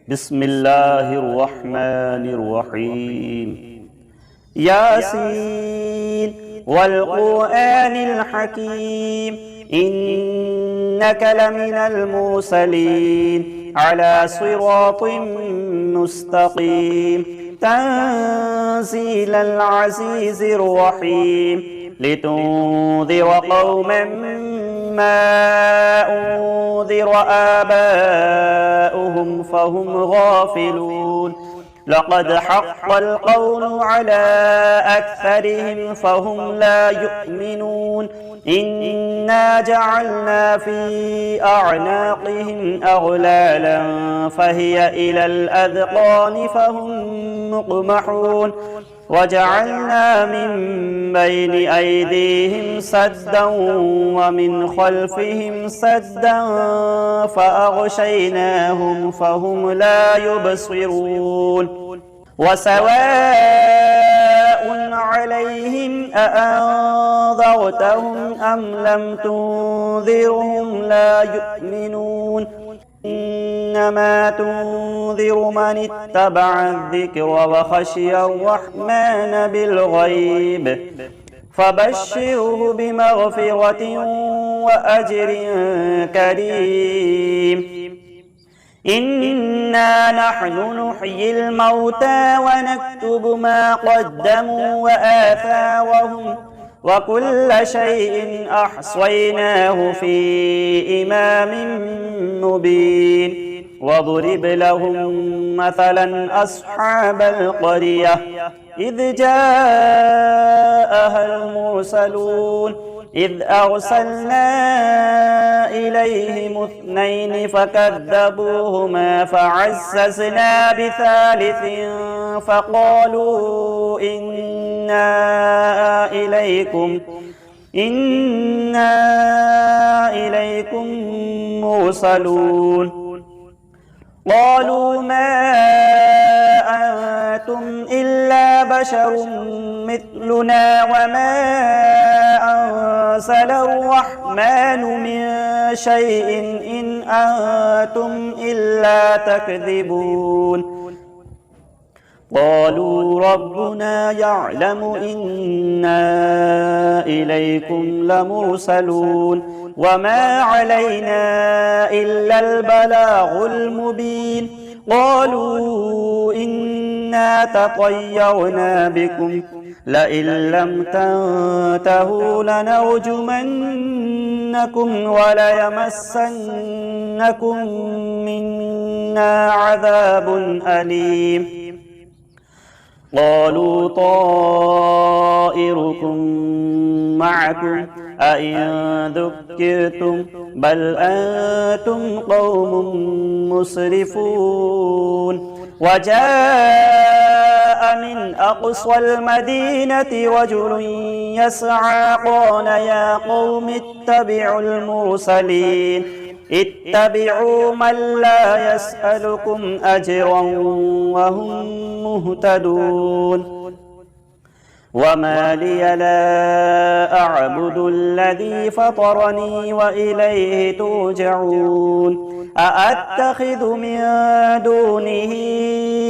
بسم الله الرحمن الرحيم. ياسين والقرآن الحكيم إنك لمن المرسلين على صراط مستقيم تنزيل العزيز الرحيم لتنذر قوما ما أنذر آباؤهم فهم غافلون لقد حق القول على أكثرهم فهم لا يؤمنون إنا جعلنا في أعناقهم أغلالا فهي إلى الأذقان فهم مقمحون وجعلنا من بين أيديهم سدا ومن خلفهم سدا فأغشيناهم فهم لا يبصرون وسواء عليهم أأنذرتهم أم لم تنذرهم لا يؤمنون إنما تنذر من اتبع الذكر وخشي الرحمن بالغيب فبشره بمغفرة وأجر كريم. إنا نحن نحيي الموتى ونكتب ما قدموا وآثارهم وكل شيء أحصيناه في إمام مبين واضرب لهم مثلا أصحاب القرية إذ جاءها المرسلون إذ أرسلنا إليهم اثنين فكذبوهما فعززنا بثالث فقالوا إنا إليكم مرسلون قالوا ما أنتم إلا بشر مثلنا وما أنزل الرحمن من شيء إن أنتم إلا تكذبون قالوا ربنا يعلم إنا إليكم لمرسلون وما علينا إلا البلاغ المبين قالوا إنا تطيرنا بكم لئن لم تنتهوا لنرجمنكم وليمسنكم منا عذاب أليم قالوا طائركم معكم أئن ذكرتم بل أنتم قوم مسرفون وجاء من أقصى المدينة رجل يسعى قال يا قوم اتبعوا المرسلين اتبعوا من لا يسألكم أجرا وهم مهتدون وما لي لا أعبد الذي فطرني وإليه ترجعون أأتخذ من دونه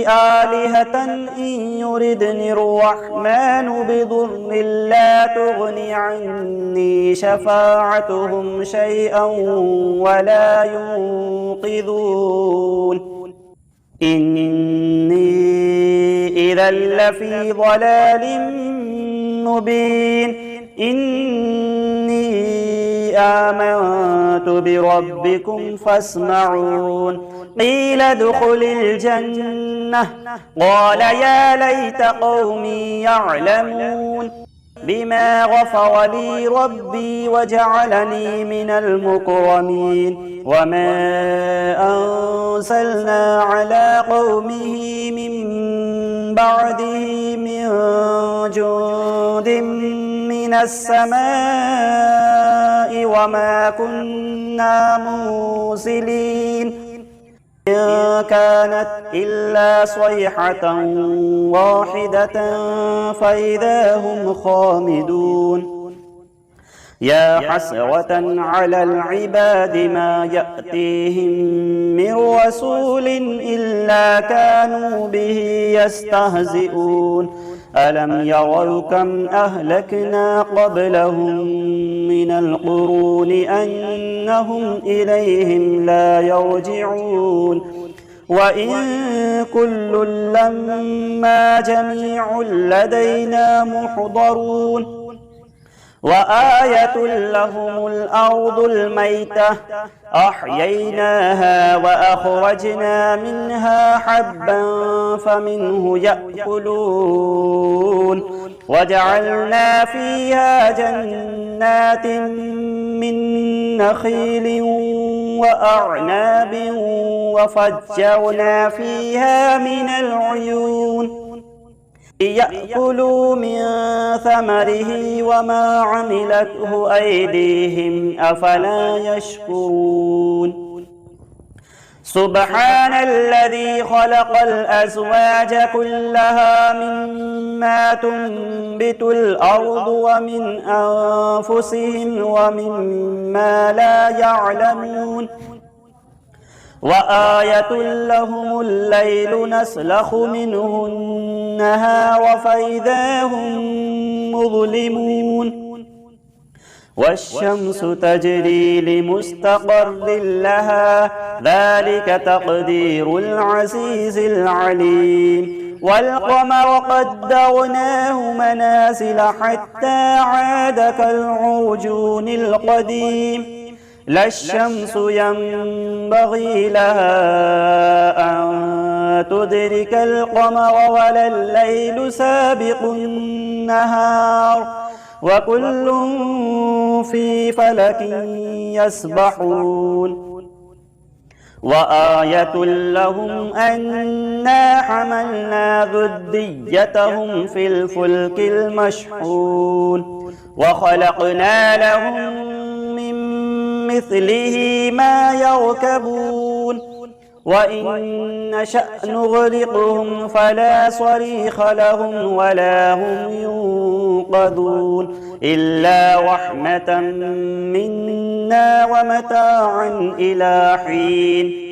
آلهة إن يردني الرحمن بضر لا تغن عني شفاعتهم شيئا ولا ينقذون إني إذا لفي ضلال مبين إني آمنت بربكم فاسمعون قيل ادخل الجنة قال يا ليت قومي يعلمون بما غفر لي ربي وجعلني من المكرمين وما أنزلنا على قومه من بعده من جند من السماء وما كنا مرسلين إن كانت إلا صيحة واحدة فإذا هم خامدون يا حسرة على العباد ما يأتيهم من رسول إلا كانوا به يستهزئون ألم يروا كم أهلكنا قبلهم من القرون أنهم إليهم لا يرجعون وإن كل لما جميع لدينا محضرون وآية لهم الأرض الميتة أحييناها وأخرجنا منها حبا فمنه يأكلون وجعلنا فيها جنات من نخيل وأعناب وفجرنا فيها من العيون ليأكلوا من ثمره وما عملته أيديهم أفلا يشكرون سبحان الذي خلق الأزواج كلها مما تنبت الأرض ومن أنفسهم ومما لا يعلمون وآية لهم الليل نسلخ منه النهار فإذا هم مظلمون والشمس تجري لمستقر لها ذلك تقدير العزيز العليم والقمر قدرناه منازل حتى عاد كالعرجون القديم لا الشمس ينبغي لها أن تدرك القمر ولا الليل سابق النهار وكل في فلك يسبحون وآية لهم أنا حملنا ذريتهم في الفلك المشحون وخلقنا لهم مثله ما يركبون وإن نشأ نغرقهم فلا صريخ لهم ولا هم ينقذون إلا رحمة منا ومتاعا إلى حين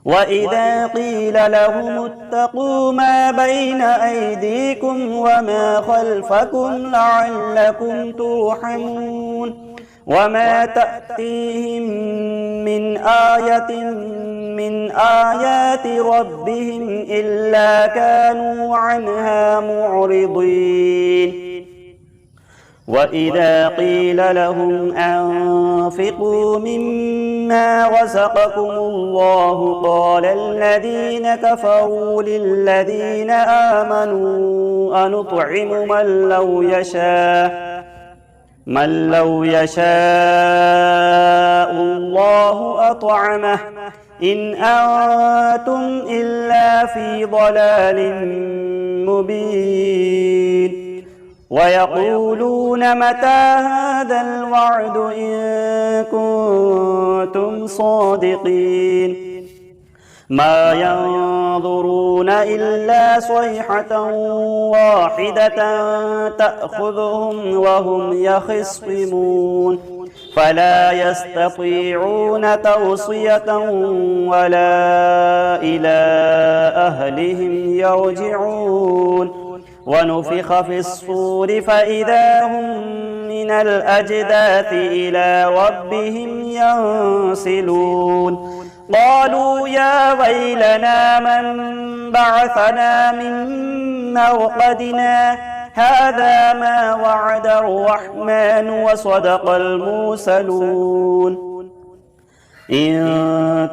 وإذا قيل لهم اتقوا ما بين أيديكم وما خلفكم لعلكم ترحمون وما تأتيهم من آية من آيات ربهم إلا كانوا عنها معرضين وإذا قيل لهم أنفقوا مما رزقكم الله قال الذين كفروا للذين آمنوا أنطعم من لو يشاء الله أطعمه إن أنتم إلا في ضلال مبين ويقولون متى هذا الوعد إن كنتم صادقين ما ينظرون إلا صيحة واحدة تأخذهم وهم يخصمون فلا يستطيعون توصية ولا إلى أهلهم يرجعون ونفخ في الصور فإذا هم من الأجداث إلى ربهم ينسلون قالوا يا ويلنا من بعثنا من مرقدنا هذا ما وعد الرحمن وصدق المرسلون إن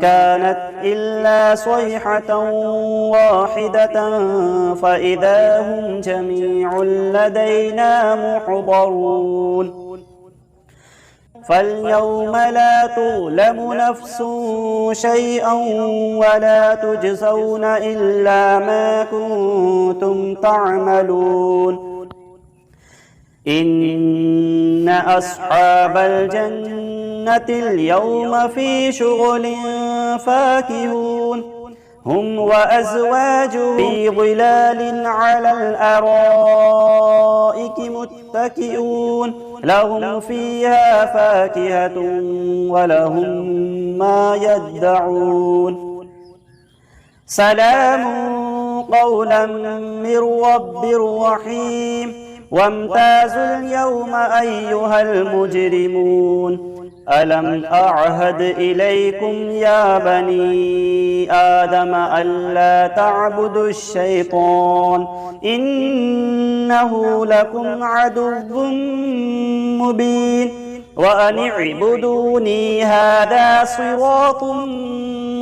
كانت إلا صيحة واحدة فإذا هم جميع لدينا محضرون فاليوم لا تظلم نفس شيئا ولا تجزون إلا ما كنتم تعملون إن أصحاب الجنة اليوم في شغل فاكهون هم وأزواجهم في ظلال على الأرائك متكئون متكئون لهم فيها فاكهة ولهم ما يدعون سلام قولا من رب رحيم وامتازوا اليوم أيها المجرمون ألم أعهد إليكم يا بني آدم ألا تعبدوا الشيطان إنه لكم عدو مبين وأن اعبدوني هذا صراط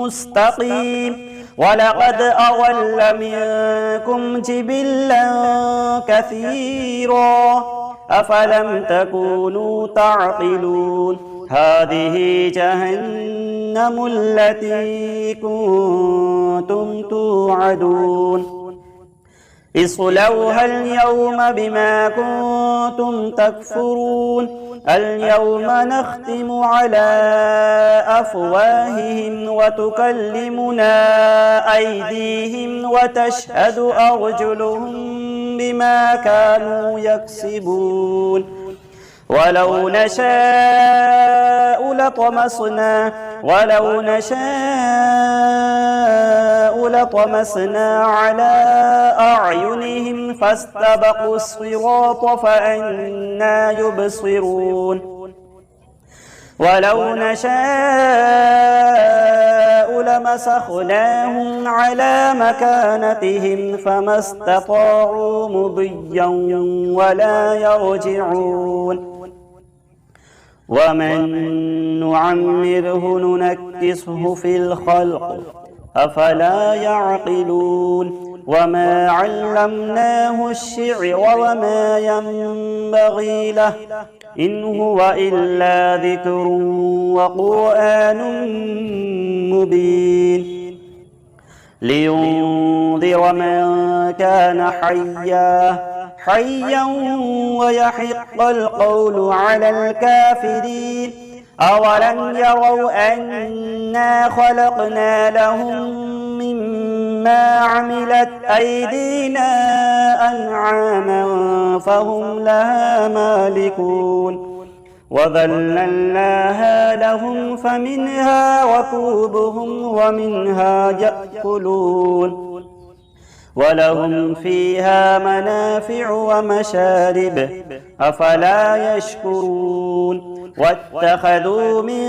مستقيم ولقد أضل منكم جبلا كثيرا أفلم تكونوا تعقلون هذه جهنم التي كنتم توعدون اصلوها اليوم بما كنتم تكفرون اليوم نختم على أفواههم وتكلمنا أيديهم وتشهد أرجلهم بما كانوا يكسبون ولو نشاء لطمسنا على أعينهم فاستبقوا الصراط فأنى يبصرون ولو نشاء لمسخناهم على مكانتهم فما استطاعوا مضيا ولا يرجعون ومن نعمره ننكسه في الخلق أفلا يعقلون وما علمناه الشعر وما ينبغي له إن هو إلا ذكر وقرآن مبين لينذر من كان حيا ويحق القول على الكافرين أولم يروا أنا خلقنا لهم مما عملت أيدينا أنعاما فهم لها مالكون وذللناها لهم فمنها ركوبهم ومنها يأكلون ولهم فيها منافع ومشارب أفلا يشكرون واتخذوا من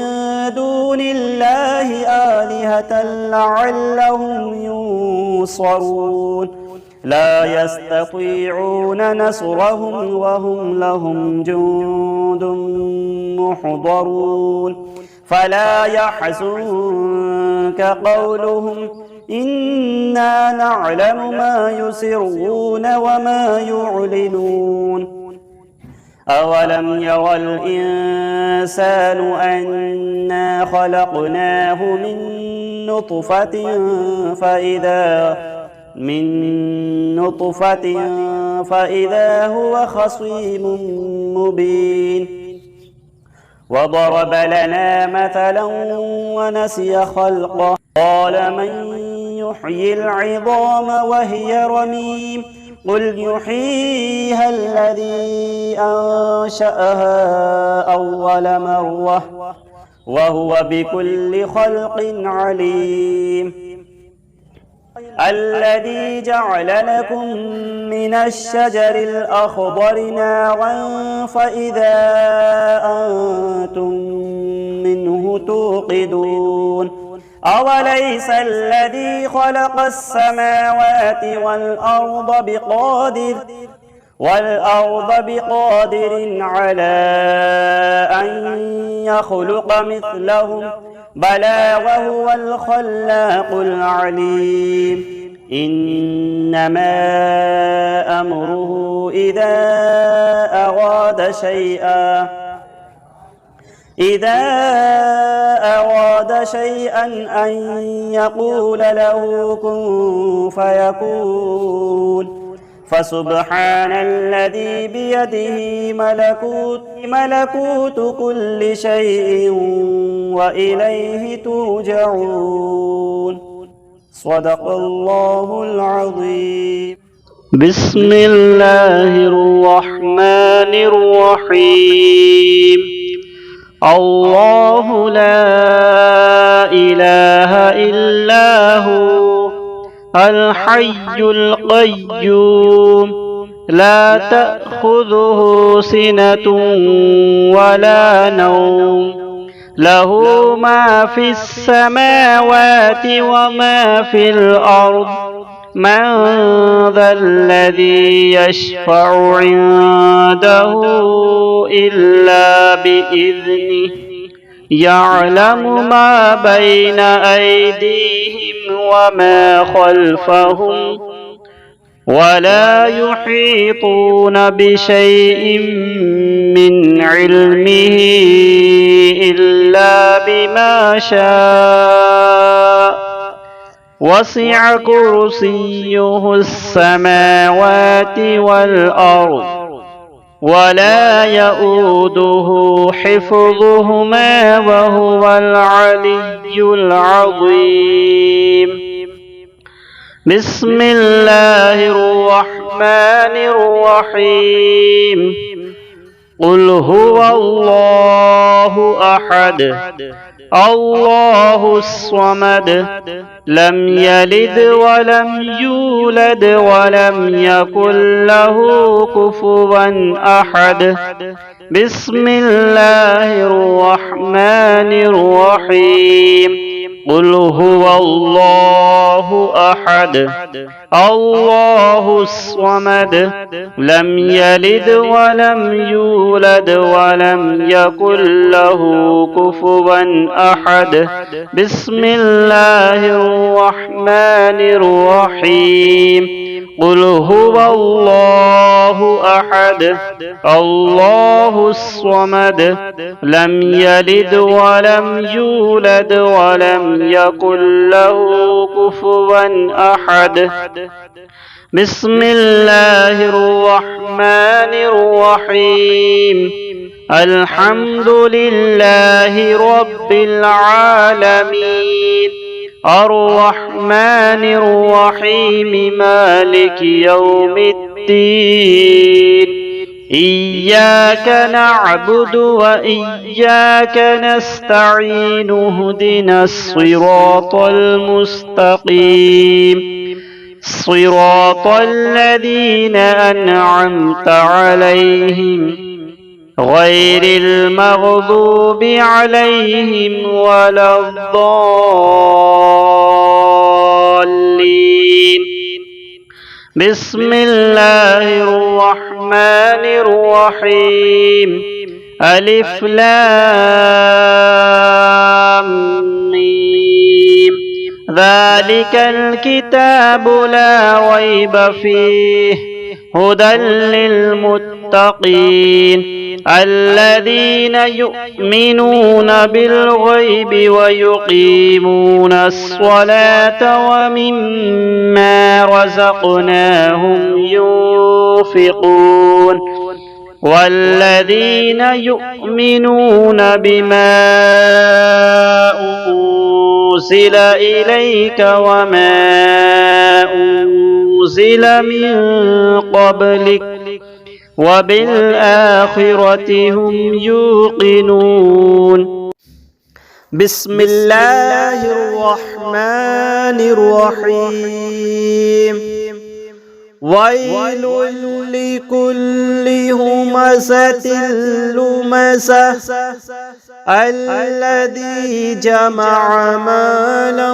دون الله آلهة لعلهم ينصرون لا يستطيعون نصرهم وهم لهم جند محضرون فلا يحزنك قولهم إنا نعلم ما يسرون وما يعلنون أولم ير الإنسان أنا خلقناه من نطفة فإذا هو خصيم مبين وضرب لنا مثلا ونسي خلقه قال من يحيي العظام وهي رميم قل يحييها الذي أنشأها أول مرة وهو بكل خلق عليم الذي جعل لكم من الشجر الأخضر نارا فإذا أنتم منه توقدون أوليس الذي خلق السماوات والأرض بقادر على أن يخلق مثلهم بلى وهو الخلاق العليم إنما أمره إذا أراد شيئا أن يقول له كن فيكون فسبحان الذي بيده ملكوت كل شيء وإليه ترجعون صدق الله العظيم. بسم الله الرحمن الرحيم. الله لا إله إلا هو الحي القيوم لا تأخذه سنة ولا نوم له ما في السماوات وما في الأرض من ذا الذي يشفع عنده إلا بإذنه يعلم ما بين أيديهم وما خلفهم ولا يحيطون بشيء من علمه إلا بما شاء وسع كرسيه السماوات والأرض ولا يؤوده حفظهما وهو العلي العظيم. بسم الله الرحمن الرحيم. قل هو الله أحد الله الصمد لم يلد ولم يولد ولم يكن له كفوا أحد. بسم الله الرحمن الرحيم. قل هو الله أحد الله الصمد لم يلد ولم يولد ولم يكن له كفوا أحد. بسم الله الرحمن الرحيم. قل هو الله أحد الله الصمد لم يلد ولم يولد ولم يكن له كفوا أحد. بسم الله الرحمن الرحيم. الحمد لله رب العالمين الرحمن الرحيم مالك يوم الدين إياك نعبد وإياك نستعين اهدنا الصراط المستقيم صراط الذين أنعمت عليهم غير المغضوب عليهم ولا الضالين. بسم الله الرحمن الرحيم. ألف لام ميم ذلك الكتاب لا ريب فيه هدى للمتقين الذين يؤمنون بالغيب ويقيمون الصلاة ومما رزقناهم ينفقون والذين يؤمنون بما أنزل إليك وما أنزل من قبلك وبالآخرة هم يوقنون. بسم الله الرحمن الرحيم. ويل لكل همزة لمزة الذي جمع مالا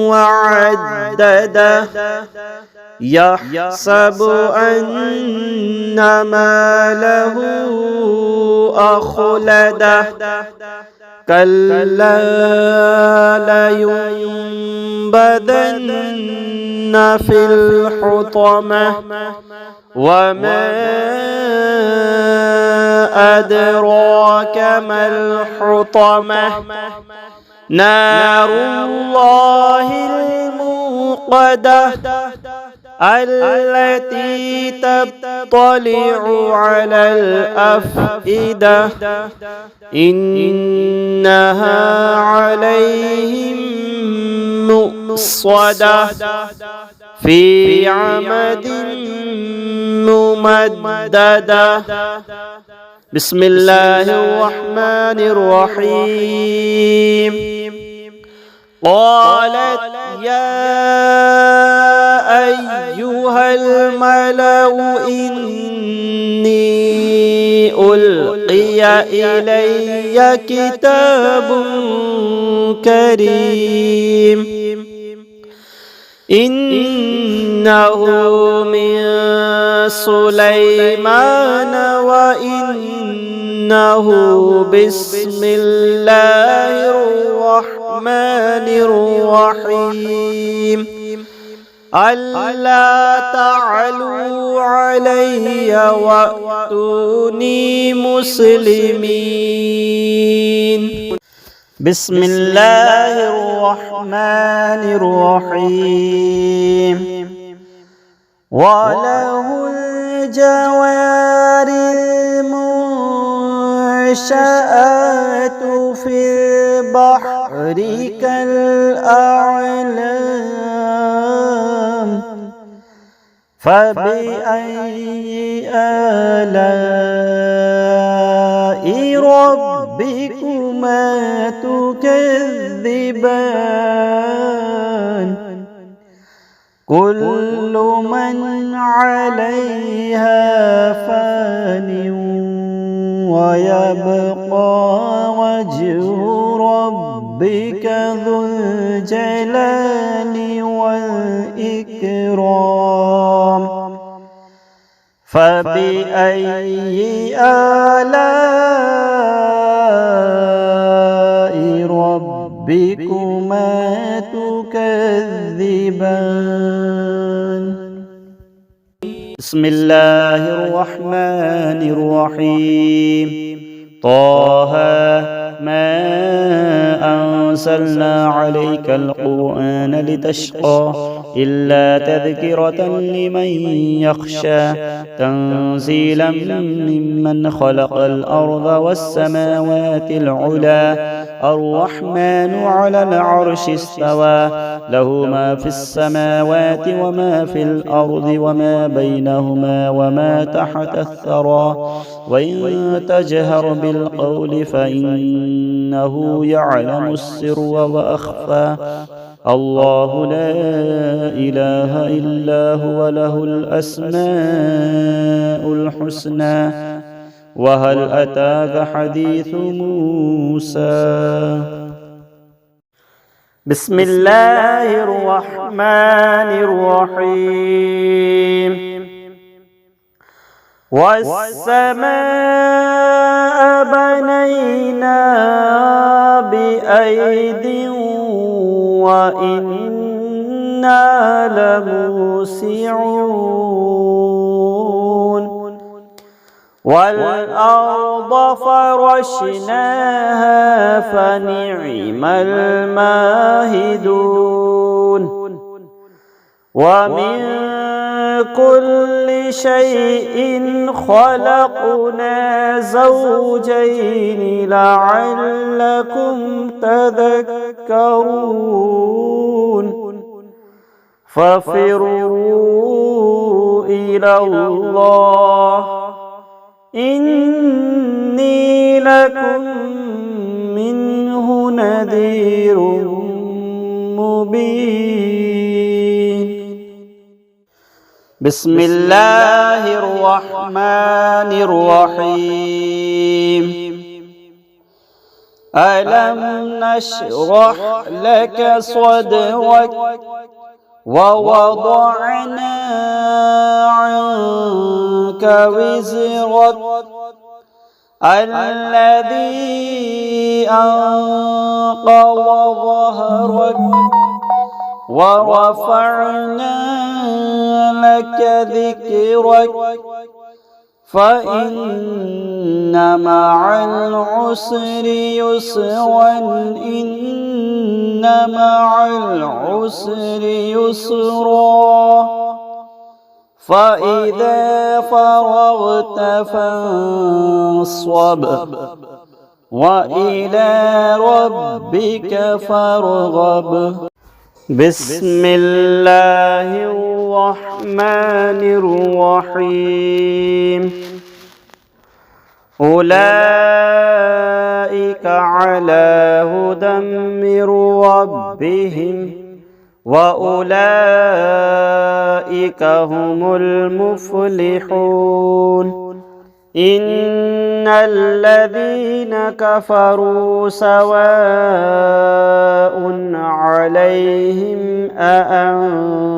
وعدده يحسب أن ماله أخلده كلا لينبذن في الحطمة وما أدراك ما الحطمة نار الله الموقدة التي تطلع على الأفئدة إنها عليهم مؤصدة في عمد ممددة. بسم الله الرحمن الرحيم. قالت يا أيها الملأ إني ألقي إلي كتاب كريم إنه من سليمان وإنه بسم الله الرحمن الرحيم ألا تعلوا علي وأتوني مسلمين. بسم الله الرحمن الرحيم. وله الجوار المنشآت في البحر كالأعلام فبأي آلاء ربكما تكذبان كل من عليها فان ويبقى وجه ربك ذو الجلال والإكرام فبأي آلاء ربكما تكذبان. بسم الله الرحمن الرحيم. طه ما أنزلنا عليك القرآن لتشقى إلا تذكرة لمن يخشى تنزيلا ممن خلق الأرض والسماوات العلى الرحمن على العرش استوى له ما في السماوات وما في الأرض وما بينهما وما تحت الثرى وإن تجهر بالقول فإنه يعلم السر وأخفى الله لا إله إلا هو له الأسماء الحسنى وهل أتاك حديث موسى. بسم الله الرحمن الرحيم. والسماء بنيناها بأيد وإنا لموسعون والأرض فرشناها فنعم الماهدون ومن كل شيء خلقنا زوجين لعلكم تذكرون ففروا إلى الله إني لكم منه نذير مبين. بسم الله الرحمن الرحيم. ألم نشرح لك صدرك ووضعنا عنك وزرك الذي أنقض ظهرك ورفعنا لك ذكرك فإن مع العسر يسرا إن مع العسر يسرا فإذا فرغت فانصب وإلى ربك فارغب. بسم الله الرحمن الرحيم أولئك على هدى من ربهم وأولئك هم المفلحون إن الذين كفروا سواء عليهم أأنذرتهم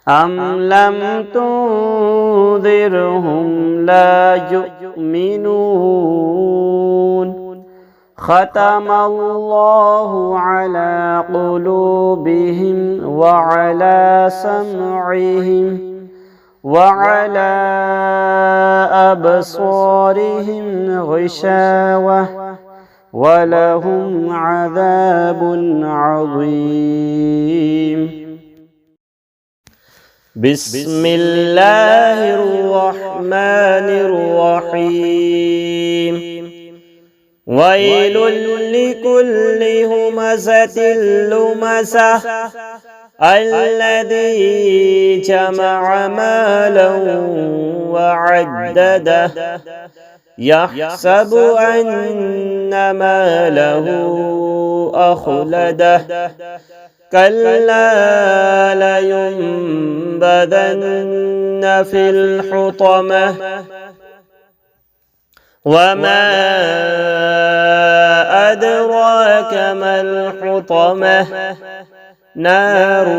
أم لم تنذرهم لا يؤمنون ختم الله على قلوبهم وعلى سمعهم وعلى أبصارهم غشاوة ولهم عذاب عظيم. بسم الله الرحمن الرحيم ويل لكل همزة لمزة الذي جمع مالا وعدده يحسب أن ماله أخلده كلا لينبذن في الحطمة وما أدراك ما الحطمة نار